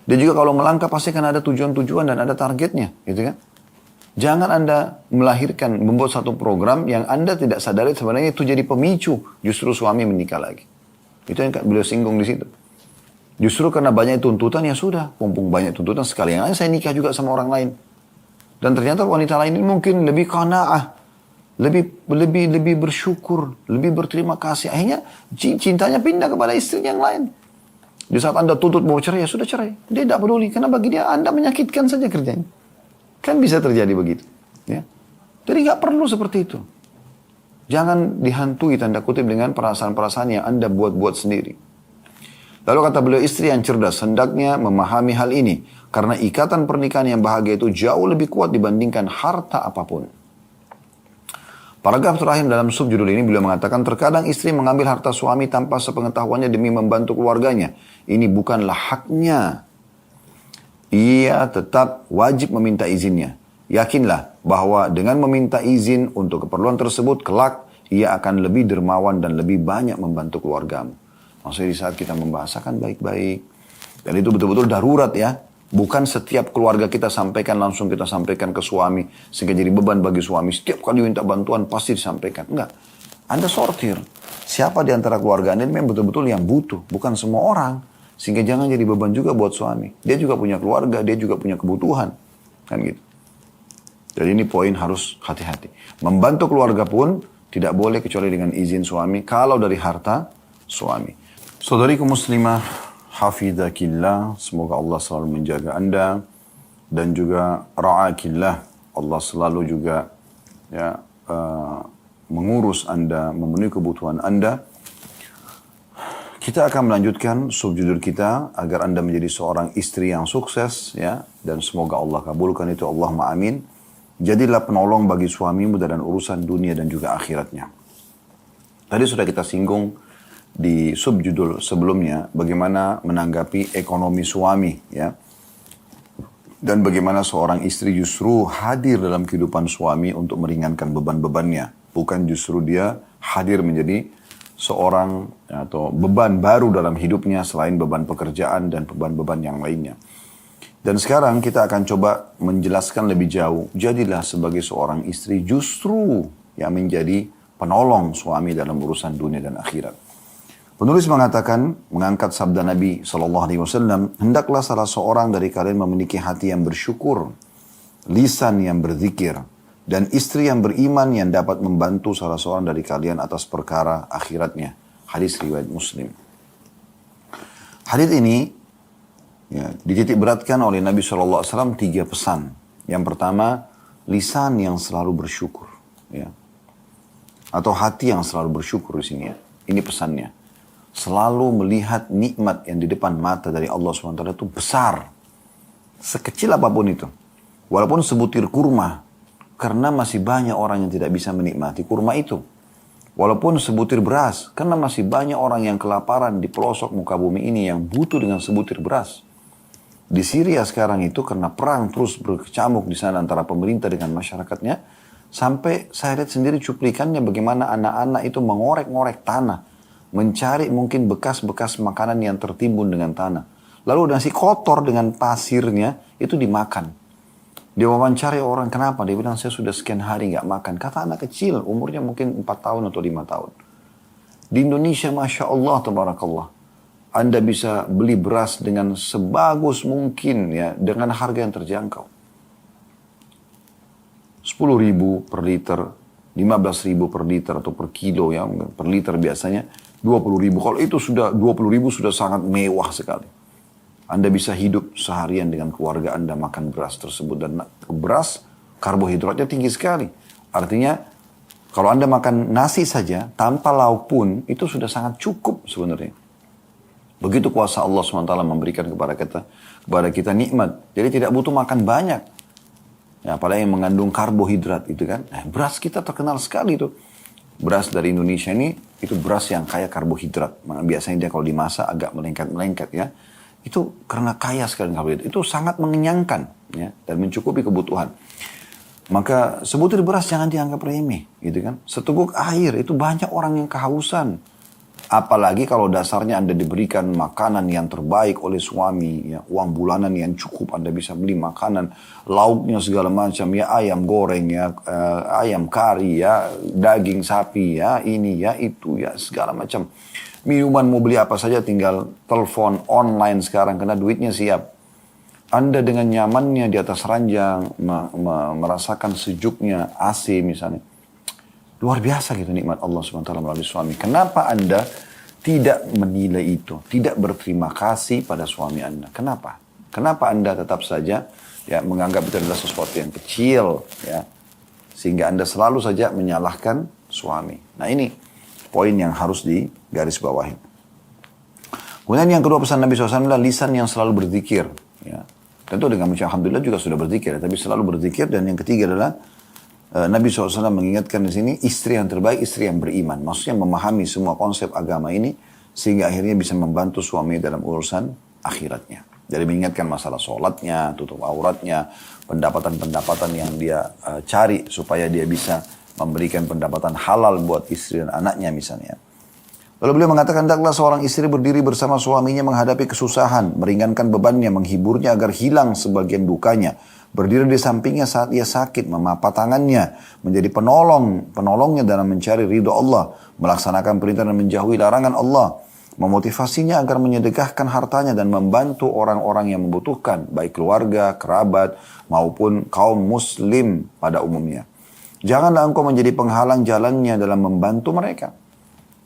Dan juga kalau melangkah pasti akan ada tujuan-tujuan dan ada targetnya, gitu kan? Jangan Anda melahirkan, membuat satu program yang Anda tidak sadari sebenarnya itu jadi pemicu justru suami menikah lagi. Itu yang beliau singgung di situ. Justru karena banyak tuntutan, ya sudah, mumpung banyak tuntutan sekalian aja saya nikah juga sama orang lain. Dan ternyata wanita lain ini mungkin lebih qanaah, lebih bersyukur, lebih berterima kasih. Akhirnya cintanya pindah kepada istri yang lain. Di saat Anda tuntut mau cerai, ya sudah cerai. Dia tidak peduli, karena bagi dia Anda menyakitkan saja kerjanya. Kan bisa terjadi begitu. Ya. Jadi nggak perlu seperti itu. Jangan dihantui tanda kutip dengan perasaan-perasaan yang Anda buat-buat sendiri. Lalu kata beliau, istri yang cerdas hendaknya memahami hal ini. Karena ikatan pernikahan yang bahagia itu jauh lebih kuat dibandingkan harta apapun. Paragraf terakhir dalam subjudul ini beliau mengatakan, terkadang istri mengambil harta suami tanpa sepengetahuannya demi membantu keluarganya. Ini bukanlah haknya. Ia tetap wajib meminta izinnya. Yakinlah bahwa dengan meminta izin untuk keperluan tersebut, kelak ia akan lebih dermawan dan lebih banyak membantu keluargamu. Maksudnya di saat kita membahasakan baik-baik. Dan itu betul-betul darurat ya. Bukan setiap keluarga kita sampaikan, langsung kita sampaikan ke suami. Sehingga jadi beban bagi suami. Setiap kali minta bantuan pasti disampaikan. Enggak. Anda sortir. Siapa di antara keluarga Anda memang betul-betul yang butuh. Bukan semua orang. Sehingga jangan jadi beban juga buat suami. Dia juga punya keluarga, dia juga punya kebutuhan. Kan gitu. Jadi ini poin harus hati-hati. Membantu keluarga pun tidak boleh kecuali dengan izin suami. Kalau dari harta suami. Saudariku muslimah, hafidhakillah. Semoga Allah selalu menjaga Anda. Dan juga ra'akillah. Allah selalu juga ya, mengurus Anda, memenuhi kebutuhan Anda. Kita akan melanjutkan subjudul kita agar Anda menjadi seorang istri yang sukses ya, dan semoga Allah kabulkan itu, Allahumma amin. Jadilah penolong bagi suamimu dalam urusan dunia dan juga akhiratnya. Tadi sudah kita singgung di subjudul sebelumnya bagaimana menanggapi ekonomi suami ya. Dan bagaimana seorang istri justru hadir dalam kehidupan suami untuk meringankan beban-bebannya, bukan justru dia hadir menjadi seorang atau beban baru dalam hidupnya selain beban pekerjaan dan beban-beban yang lainnya. Dan sekarang kita akan coba menjelaskan lebih jauh. Jadilah sebagai seorang istri justru yang menjadi penolong suami dalam urusan dunia dan akhirat. Penulis mengatakan, mengangkat sabda Nabi SAW, hendaklah salah seorang dari kalian memiliki hati yang bersyukur, lisan yang berzikir, dan istri yang beriman yang dapat membantu salah seorang dari kalian atas perkara akhiratnya. Hadis riwayat Muslim. Hadis ini dititik beratkan oleh Nabi SAW 3 pesan. Yang pertama, lisan yang selalu bersyukur. Atau hati yang selalu bersyukur di sini. Ini pesannya. Selalu melihat nikmat yang di depan mata dari Allah SWT itu besar. Sekecil apapun itu. Walaupun sebutir kurma. Karena masih banyak orang yang tidak bisa menikmati kurma itu. Walaupun sebutir beras. Karena masih banyak orang yang kelaparan di pelosok muka bumi ini yang butuh dengan sebutir beras. Di Syria sekarang itu karena perang terus berkecamuk di sana antara pemerintah dengan masyarakatnya. Sampai saya lihat sendiri cuplikannya bagaimana anak-anak itu mengorek-ngorek tanah. Mencari mungkin bekas-bekas makanan yang tertimbun dengan tanah. Lalu nasi kotor dengan pasirnya itu dimakan. Dia wawancari orang, kenapa? Dia bilang, saya sudah sekian hari nggak makan. Kata anak kecil, umurnya mungkin 4 tahun atau 5 tahun. Di Indonesia, Masya Allah, Tabarakallah. Anda bisa beli beras dengan sebagus mungkin, ya, dengan harga yang terjangkau. 10.000 per liter, 15.000 per liter atau per kilo, ya, per liter biasanya 20.000. Kalau itu sudah 20.000 sudah sangat mewah sekali. Anda bisa hidup seharian dengan keluarga Anda makan beras tersebut. Dan beras karbohidratnya tinggi sekali. Artinya kalau Anda makan nasi saja tanpa lauk pun itu sudah sangat cukup sebenarnya. Begitu kuasa Allah SWT memberikan kepada kita nikmat. Jadi tidak butuh makan banyak. Ya, apalagi yang mengandung karbohidrat itu kan. Nah, beras kita terkenal sekali itu. Beras dari Indonesia ini, itu beras yang kaya karbohidrat. Biasanya dia kalau dimasak agak melengket-melengket ya. Itu karena kaya sekali karbohidrat. Itu sangat mengenyangkan ya, dan mencukupi kebutuhan. Maka sebutir beras jangan dianggap remeh. Gitu kan. Seteguk air, itu banyak orang yang kehausan. Apalagi kalau dasarnya Anda diberikan makanan yang terbaik oleh suami, ya, uang bulanan yang cukup, Anda bisa beli makanan, lauknya segala macam, ya ayam goreng, ya ayam kari, ya daging sapi, ya ini, ya itu, ya segala macam. Minuman mau beli apa saja tinggal telepon online sekarang karena duitnya siap. Anda dengan nyamannya di atas ranjang, merasakan sejuknya AC misalnya. Luar biasa gitu nikmat Allah SWT melalui suami. Kenapa Anda tidak menilai itu? Tidak berterima kasih pada suami Anda. Kenapa? Kenapa Anda tetap saja ya menganggap itu adalah sesuatu yang kecil, ya, sehingga Anda selalu saja menyalahkan suami. Nah ini poin yang harus digarisbawahi. Kemudian yang kedua pesan Nabi SAW adalah lisan yang selalu berzikir. Ya. Tentu dengan mengucap Alhamdulillah juga sudah berzikir, tapi selalu berzikir. Dan yang ketiga adalah Nabi SAW mengingatkan di sini istri yang terbaik, istri yang beriman. Maksudnya memahami semua konsep agama ini sehingga akhirnya bisa membantu suami dalam urusan akhiratnya. Jadi mengingatkan masalah sholatnya, tutup auratnya, pendapatan-pendapatan yang dia cari supaya dia bisa memberikan pendapatan halal buat istri dan anaknya misalnya. Lalu beliau mengatakan, hendaklah seorang istri berdiri bersama suaminya menghadapi kesusahan, meringankan bebannya, menghiburnya agar hilang sebagian dukanya. Berdiri di sampingnya saat ia sakit, memapat tangannya, menjadi penolongnya dalam mencari ridho Allah, melaksanakan perintah dan menjauhi larangan Allah, memotivasinya agar menyedekahkan hartanya dan membantu orang-orang yang membutuhkan, baik keluarga, kerabat, maupun kaum muslim pada umumnya. Janganlah engkau menjadi penghalang jalannya dalam membantu mereka.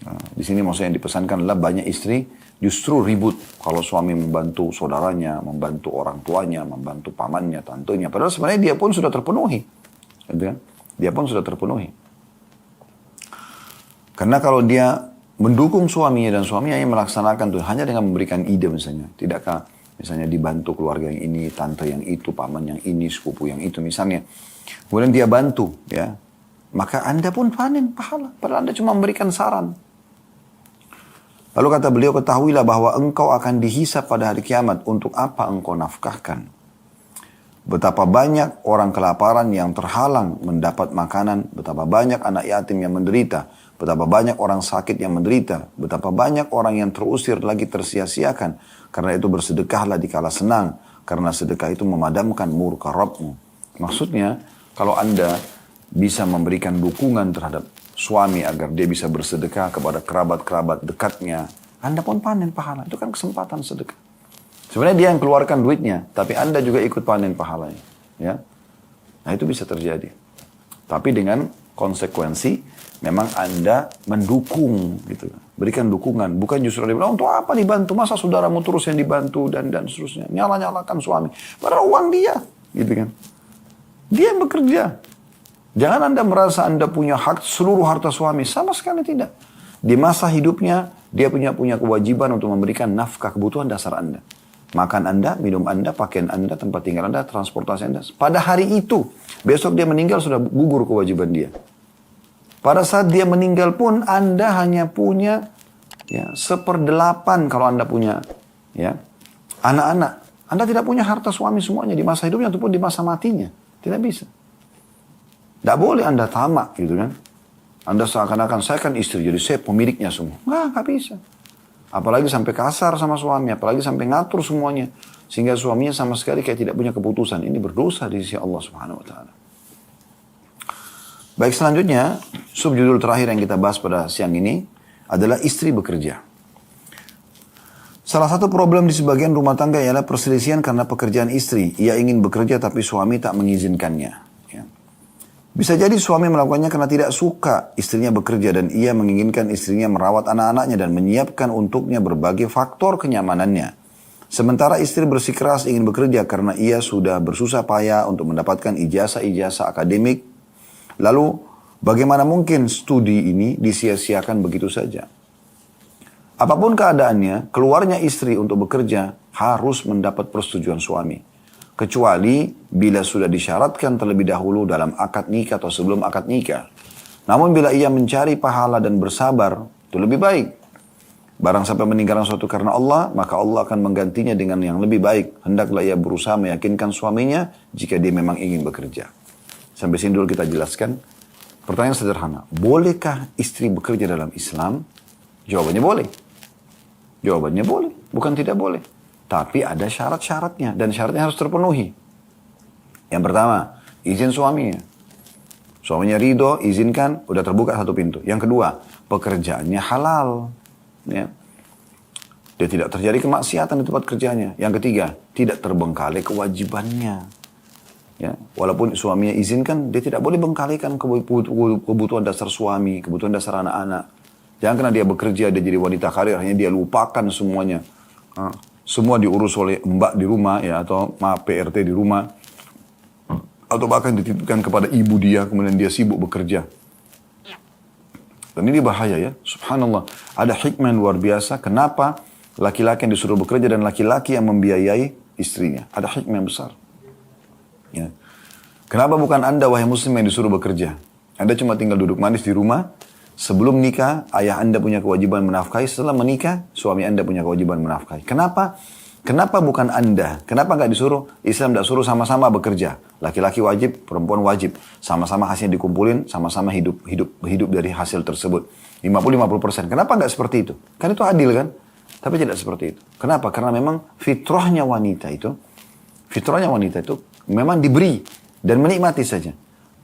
Nah, di sini maksudnya yang dipesankan adalah banyak istri justru ribut kalau suami membantu saudaranya, membantu orang tuanya, membantu pamannya, tantunya. Padahal sebenarnya dia pun sudah terpenuhi. Gitu kan? Dia pun sudah terpenuhi. Karena kalau dia mendukung suaminya dan suaminya yang melaksanakan itu hanya dengan memberikan ide misalnya. Tidakkah misalnya dibantu keluarga yang ini, tante yang itu, paman yang ini, sepupu yang itu misalnya. Kemudian dia bantu, ya. Maka Anda pun panen pahala. Padahal Anda cuma memberikan saran. Lalu kata beliau, ketahuilah bahwa engkau akan dihisap pada hari kiamat untuk apa engkau nafkahkan. Betapa banyak orang kelaparan yang terhalang mendapat makanan, betapa banyak anak yatim yang menderita, betapa banyak orang sakit yang menderita, betapa banyak orang yang terusir lagi tersia-siakan. Karena itu bersedekahlah dikala senang, karena sedekah itu memadamkan murka Rabbmu. Maksudnya, kalau Anda bisa memberikan dukungan terhadap suami agar dia bisa bersedekah kepada kerabat-kerabat dekatnya, Anda pun panen pahala. Itu kan kesempatan sedekah. Sebenarnya dia yang keluarkan duitnya, tapi Anda juga ikut panen pahalanya. Ya. Nah itu bisa terjadi. Tapi dengan konsekuensi, memang Anda mendukung gitu. Berikan dukungan. Bukan justru dia bilang, untuk apa dibantu? Masa saudaramu terus yang dibantu dan seterusnya. Nyala-nyalakan suami. Padahal uang dia. Gitu kan. Dia yang bekerja. Jangan Anda merasa Anda punya hak seluruh harta suami. Sama sekali tidak. Di masa hidupnya, dia punya kewajiban untuk memberikan nafkah kebutuhan dasar Anda. Makan Anda, minum Anda, pakaian Anda, tempat tinggal Anda, transportasi Anda. Pada hari itu, besok dia meninggal sudah gugur kewajiban dia. Pada saat dia meninggal pun Anda hanya punya ya, 1/8 kalau Anda punya ya, anak-anak. Anda tidak punya harta suami semuanya di masa hidupnya ataupun di masa matinya. Tidak bisa. Tidak boleh Anda tamak gitu kan. Anda seakan-akan saya kan istri, jadi saya pemiliknya semua. Nggak bisa. Apalagi sampai kasar sama suami, apalagi sampai ngatur semuanya. Sehingga suaminya sama sekali kayak tidak punya keputusan. Ini berdosa di sisi Allah Subhanahu Wa Taala. Baik, selanjutnya, subjudul terakhir yang kita bahas pada siang ini adalah istri bekerja. Salah satu problem di sebagian rumah tangga ialah perselisihan karena pekerjaan istri. Ia ingin bekerja tapi suami tak mengizinkannya. Bisa jadi suami melakukannya karena tidak suka istrinya bekerja dan ia menginginkan istrinya merawat anak-anaknya dan menyiapkan untuknya berbagai faktor kenyamanannya. Sementara istri bersikeras ingin bekerja karena ia sudah bersusah payah untuk mendapatkan ijazah-ijazah akademik. Lalu bagaimana mungkin studi ini disia-siakan begitu saja? Apapun keadaannya, keluarnya istri untuk bekerja harus mendapat persetujuan suami. Kecuali bila sudah disyaratkan terlebih dahulu dalam akad nikah atau sebelum akad nikah. Namun bila ia mencari pahala dan bersabar, itu lebih baik. Barang sampai meninggalkan suatu karena Allah, maka Allah akan menggantinya dengan yang lebih baik. Hendaklah ia berusaha meyakinkan suaminya jika dia memang ingin bekerja. Sampai sini dulu kita jelaskan. Pertanyaan sederhana, bolehkah istri bekerja dalam Islam? Jawabannya boleh. Jawabannya boleh, bukan tidak boleh. Tapi ada syarat-syaratnya dan syaratnya harus terpenuhi. Yang pertama, izin suaminya. Suaminya ridho, izinkan, udah terbuka satu pintu. Yang kedua, pekerjaannya halal. Ya. Dia tidak terjadi kemaksiatan di tempat kerjanya. Yang ketiga, tidak terbengkalai kewajibannya. Ya. Walaupun suaminya izinkan, dia tidak boleh bengkalikan kebutuhan dasar suami, kebutuhan dasar anak-anak. Jangan karena dia bekerja, dia jadi wanita karir, hanya dia lupakan semuanya. Semua diurus oleh mbak di rumah, ya, atau PRT di rumah. Atau bahkan dititipkan kepada ibu dia, kemudian dia sibuk bekerja. Dan ini bahaya ya, subhanallah. Ada hikmah yang luar biasa, kenapa laki-laki yang disuruh bekerja dan laki-laki yang membiayai istrinya. Ada hikmah yang besar. Ya. Kenapa bukan Anda, wahai muslim, yang disuruh bekerja? Anda cuma tinggal duduk manis di rumah. Sebelum nikah, ayah Anda punya kewajiban menafkahi. Setelah menikah, suami Anda punya kewajiban menafkahi. Kenapa? Kenapa bukan Anda? Kenapa nggak disuruh? Islam tidak suruh sama-sama bekerja. Laki-laki wajib, perempuan wajib. Sama-sama hasilnya dikumpulin, sama-sama hidup dari hasil tersebut. 50-50%. Kenapa nggak seperti itu? Kan itu adil kan? Tapi tidak seperti itu. Kenapa? Karena memang fitrahnya wanita itu memang diberi dan menikmati saja.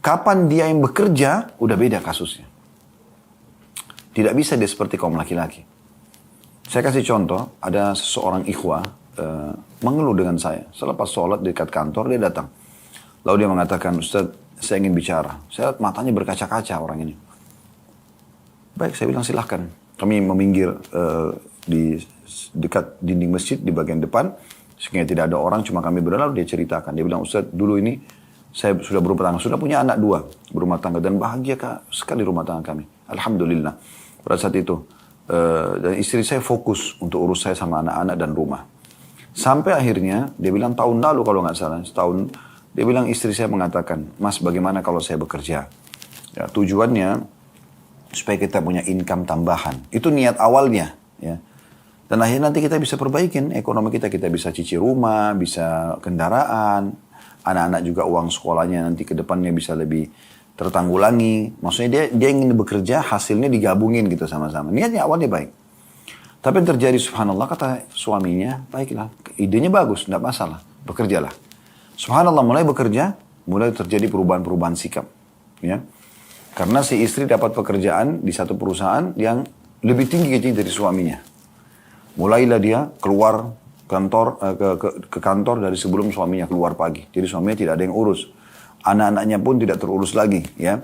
Kapan dia yang bekerja, udah beda kasusnya. Tidak bisa dia seperti kaum laki-laki. Saya kasih contoh, ada seseorang ikhwah mengeluh dengan saya. Selepas sholat di dekat kantor, dia datang. Lalu dia mengatakan, Ustaz, saya ingin bicara. Saya lihat matanya berkaca-kaca orang ini. Baik, saya bilang silahkan. Kami meminggir di dekat dinding masjid di bagian depan. Sehingga tidak ada orang, cuma kami berdua. Lalu dia ceritakan. Dia bilang, Ustaz, dulu ini saya sudah berumah tangga. Sudah punya anak 2 berumah tangga. Dan bahagia sekali rumah tangga kami. Alhamdulillah. Pada saat itu, dan istri saya fokus untuk urus saya sama anak-anak dan rumah. Sampai akhirnya, dia bilang tahun lalu kalau nggak salah, setahun, dia bilang istri saya mengatakan, Mas bagaimana kalau saya bekerja? Ya, tujuannya, supaya kita punya income tambahan. Itu niat awalnya. Ya. Dan akhirnya nanti kita bisa perbaikin ekonomi kita. Kita bisa cicil rumah, bisa kendaraan. Anak-anak juga uang sekolahnya nanti ke depannya bisa lebih tertanggulangi. Maksudnya dia ingin bekerja, hasilnya digabungin gitu sama-sama. Niatnya awalnya baik. Tapi yang terjadi subhanallah, kata suaminya, baiklah, idenya bagus, tidak masalah, bekerjalah. Subhanallah, mulai bekerja, mulai terjadi perubahan-perubahan sikap. Ya. Karena si istri dapat pekerjaan di satu perusahaan yang lebih tinggi gajinya dari suaminya. Mulailah dia keluar kantor ke kantor dari sebelum suaminya keluar pagi. Jadi suaminya tidak ada yang urus. Anak-anaknya pun tidak terurus lagi, ya.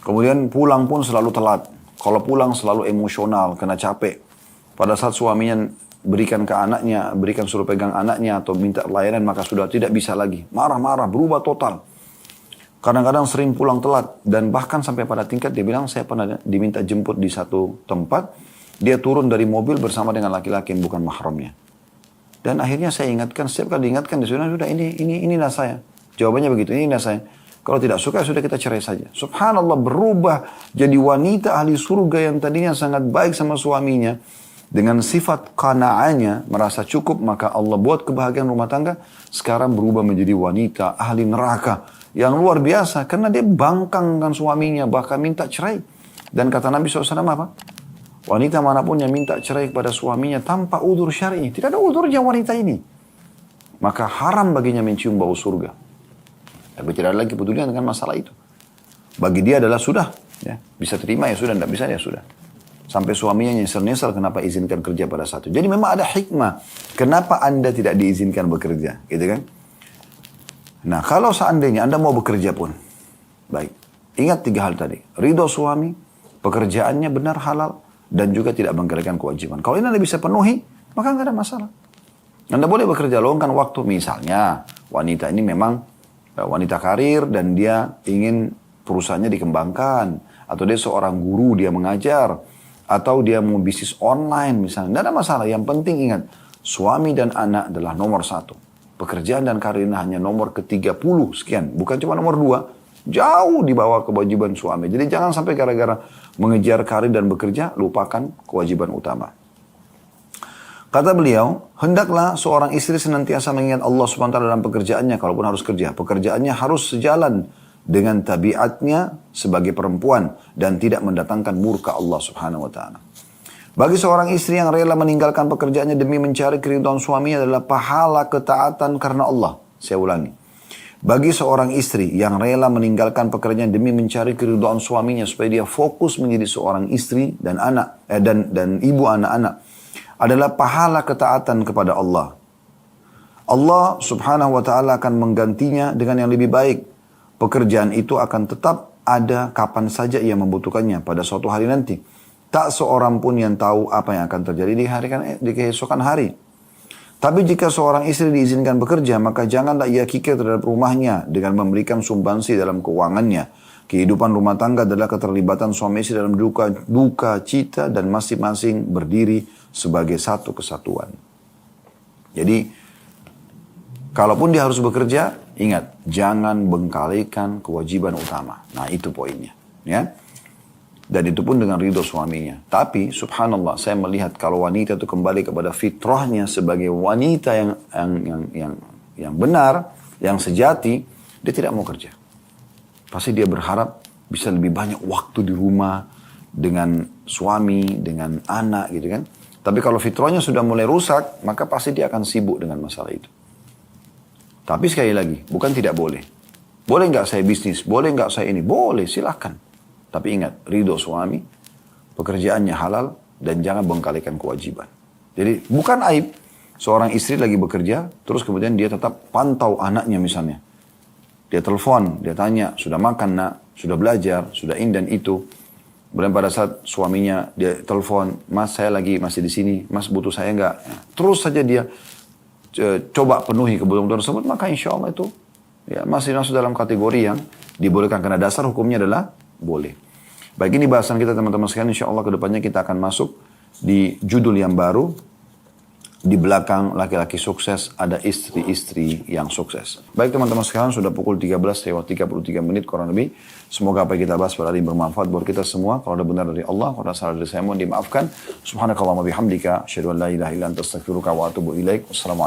Kemudian pulang pun selalu telat. Kalau pulang selalu emosional, kena capek. Pada saat suaminya berikan ke anaknya, berikan suruh pegang anaknya atau minta layanan, maka sudah tidak bisa lagi. Marah-marah, berubah total. Kadang-kadang sering pulang telat. Dan bahkan sampai pada tingkat dia bilang, saya pernah diminta jemput di satu tempat. Dia turun dari mobil bersama dengan laki-laki yang bukan mahramnya. Dan akhirnya saya ingatkan, setiap kali diingatkan, dia sudah inilah saya. Jawabannya begitu, inilah saya. Kalau tidak suka, sudah kita cerai saja. Subhanallah, berubah jadi wanita ahli surga yang tadinya sangat baik sama suaminya. Dengan sifat qana'anya, merasa cukup, maka Allah buat kebahagiaan rumah tangga. Sekarang berubah menjadi wanita ahli neraka. Yang luar biasa, karena dia bangkang dengan suaminya, bahkan minta cerai. Dan kata Nabi SAW apa? Wanita manapun yang minta cerai kepada suaminya tanpa udzur syar'i. Tidak ada udzurnya wanita ini. Maka haram baginya mencium bau surga. Tapi tidak ada lagi pedulian dengan masalah itu. Bagi dia adalah sudah. Ya, bisa terima ya sudah, tidak bisa ya sudah. Sampai suaminya nyesel-nyesel kenapa izinkan kerja pada saat itu. Jadi memang ada hikmah. Kenapa Anda tidak diizinkan bekerja? Gitu kan? Nah, kalau seandainya Anda mau bekerja pun. Baik. Ingat 3 hal tadi. Ridho suami, pekerjaannya benar halal, dan juga tidak menggalakan kewajiban. Kalau ini Anda bisa penuhi, maka nggak ada masalah. Anda boleh bekerja luangkan waktu. Misalnya, wanita ini memang wanita karir dan dia ingin perusahaannya dikembangkan. Atau dia seorang guru, dia mengajar. Atau dia mau bisnis online misalnya. Tidak ada masalah. Yang penting ingat, suami dan anak adalah nomor 1. Pekerjaan dan karir hanya nomor ke-30 sekian. Bukan cuma nomor 2. Jauh di bawah kewajiban suami. Jadi jangan sampai gara-gara mengejar karir dan bekerja, lupakan kewajiban utama. Kata beliau, hendaklah seorang istri senantiasa mengingat Allah SWT dalam pekerjaannya, kalaupun harus kerja. Pekerjaannya harus sejalan dengan tabiatnya sebagai perempuan dan tidak mendatangkan murka Allah SWT. Bagi seorang istri yang rela meninggalkan pekerjaannya demi mencari keridhaan suaminya adalah pahala ketaatan karena Allah. Saya ulangi. Bagi seorang istri yang rela meninggalkan pekerjaan demi mencari keridhaan suaminya supaya dia fokus menjadi seorang istri dan anak dan ibu anak-anak adalah pahala ketaatan kepada Allah. Allah Subhanahu wa taala akan menggantinya dengan yang lebih baik. Pekerjaan itu akan tetap ada kapan saja ia membutuhkannya pada suatu hari nanti. Tak seorang pun yang tahu apa yang akan terjadi di keesokan hari. Tapi jika seorang istri diizinkan bekerja, maka janganlah ia kikir terhadap rumahnya dengan memberikan sumbansi dalam keuangannya. Kehidupan rumah tangga adalah keterlibatan suami istri dalam duka, cita, dan masing-masing berdiri sebagai satu kesatuan. Jadi, kalaupun dia harus bekerja, ingat, jangan bengkalikan kewajiban utama. Nah, itu poinnya. Ya. Dan itu pun dengan ridho suaminya. Tapi subhanallah, saya melihat kalau wanita itu kembali kepada fitrahnya sebagai wanita yang benar, yang sejati, dia tidak mau kerja. Pasti dia berharap bisa lebih banyak waktu di rumah dengan suami, dengan anak gitu kan. Tapi kalau fitrahnya sudah mulai rusak, maka pasti dia akan sibuk dengan masalah itu. Tapi sekali lagi, bukan tidak boleh. Boleh nggak saya bisnis? Boleh nggak saya ini? Boleh, silahkan. Tapi ingat, ridho suami, pekerjaannya halal, dan jangan bengkalikan kewajiban. Jadi bukan aib seorang istri lagi bekerja, terus kemudian dia tetap pantau anaknya misalnya. Dia telepon, dia tanya, sudah makan nak, sudah belajar, sudah ini dan itu. Kemudian pada saat suaminya dia telepon, mas saya lagi masih di sini, mas butuh saya enggak? Terus saja dia coba penuhi kebutuhan tersebut, maka insya Allah itu ya, masih masuk dalam kategori yang dibolehkan. Karena dasar hukumnya adalah boleh. Baik, ini bahasan kita teman-teman sekalian. Insya Allah kedepannya kita akan masuk di judul yang baru. Di belakang laki-laki sukses ada istri-istri yang sukses. Baik teman-teman sekalian, sudah pukul 13:33 kurang lebih. Semoga apa yang kita bahas pada hari ini bermanfaat buat kita semua. Kalau ada benar dari Allah, kalau ada salah dari saya mohon dimaafkan. Subhanakallahumma bihamdika, asyhadu an la ilaha illa anta astaghfiruka wa atubu ilaik. Wassalamualaikum.